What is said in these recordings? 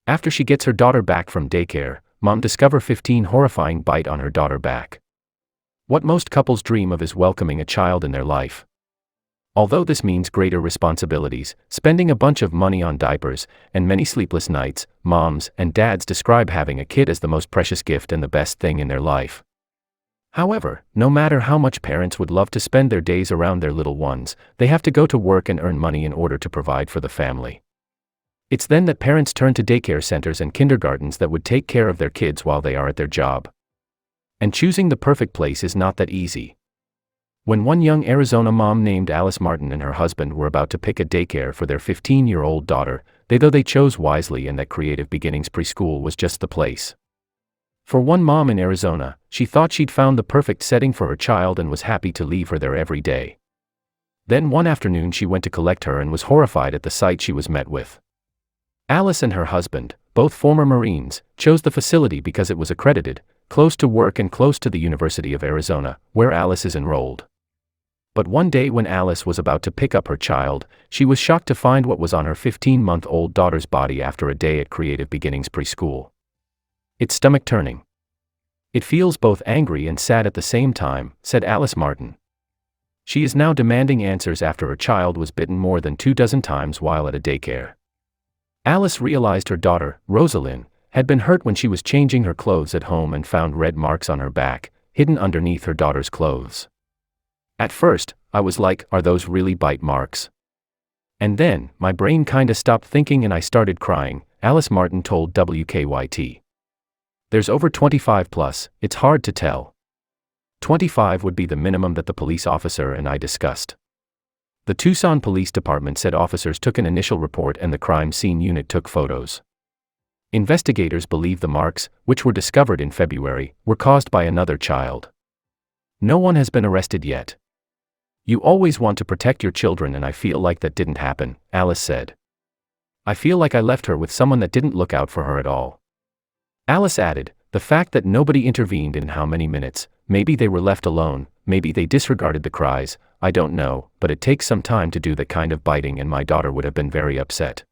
After she gets her daughter back from daycare, mom discovers 15 horrifying bite on her daughter back. What most couples dream of is welcoming a child in their life. Although this means greater responsibilities, spending a bunch of money on diapers, and many sleepless nights, moms and dads describe having a kid as the most precious gift and the best thing in their life. However, no matter how much parents would love to spend their days around their little ones, they have to go to work and earn money in order to provide for the family. It's then that parents turn to daycare centers and kindergartens that would take care of their kids while they are at their job. And choosing the perfect place is not that easy. When one young Arizona mom named Alice Martin and her husband were about to pick a daycare for their 15-year-old daughter, they chose wisely, and that Creative Beginnings Preschool was just the place. For one mom in Arizona, she thought she'd found the perfect setting for her child and was happy to leave her there every day. Then one afternoon she went to collect her and was horrified at the sight she was met with. Alice and her husband, both former Marines, chose the facility because it was accredited, close to work and close to the University of Arizona, where Alice is enrolled. But one day when Alice was about to pick up her child, she was shocked to find what was on her 15-month-old daughter's body after a day at Creative Beginnings Preschool. It's stomach-turning. It feels both angry and sad at the same time, said Alice Martin. She is now demanding answers after her child was bitten more than 24 times while at a daycare. Alice realized her daughter, Rosalind, had been hurt when she was changing her clothes at home and found red marks on her back, hidden underneath her daughter's clothes. At first, I was like, are those really bite marks? And then, my brain kinda stopped thinking and I started crying, Alice Martin told WKYT. There's over 25 plus, it's hard to tell. 25 would be the minimum that the police officer and I discussed. The Tucson Police Department said officers took an initial report and the crime scene unit took photos. Investigators believe the marks, which were discovered in February, were caused by another child. No one has been arrested yet. You always want to protect your children and I feel like that didn't happen, Alice said. I feel like I left her with someone that didn't look out for her at all. Alice added, the fact that nobody intervened in how many minutes, maybe they were left alone, maybe they disregarded the cries, I don't know, but it takes some time to do that kind of biting and my daughter would have been very upset.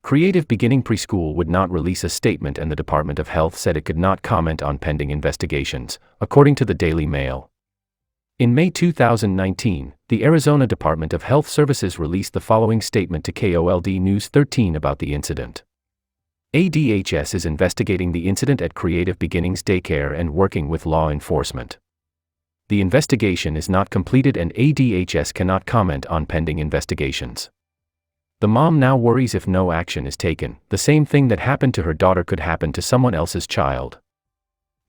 Creative Beginning Preschool would not release a statement and the Department of Health said it could not comment on pending investigations, according to the Daily Mail. In May 2019, the Arizona Department of Health Services released the following statement to KOLD News 13 about the incident. ADHS is investigating the incident at Creative Beginnings Daycare and working with law enforcement. The investigation is not completed and ADHS cannot comment on pending investigations. The mom now worries if no action is taken, the same thing that happened to her daughter could happen to someone else's child.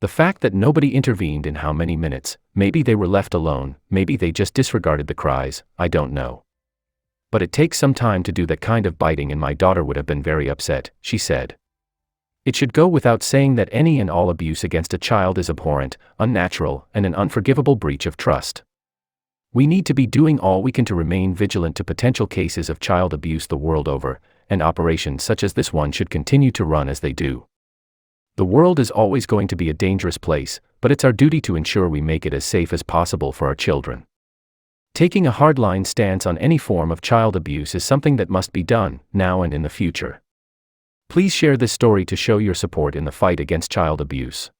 The fact that nobody intervened in how many minutes, maybe they were left alone, maybe they just disregarded the cries, I don't know. But it takes some time to do that kind of biting and my daughter would have been very upset, she said. It should go without saying that any and all abuse against a child is abhorrent, unnatural, and an unforgivable breach of trust. We need to be doing all we can to remain vigilant to potential cases of child abuse the world over, and operations such as this one should continue to run as they do. The world is always going to be a dangerous place, but it's our duty to ensure we make it as safe as possible for our children. Taking a hardline stance on any form of child abuse is something that must be done, now and in the future. Please share this story to show your support in the fight against child abuse.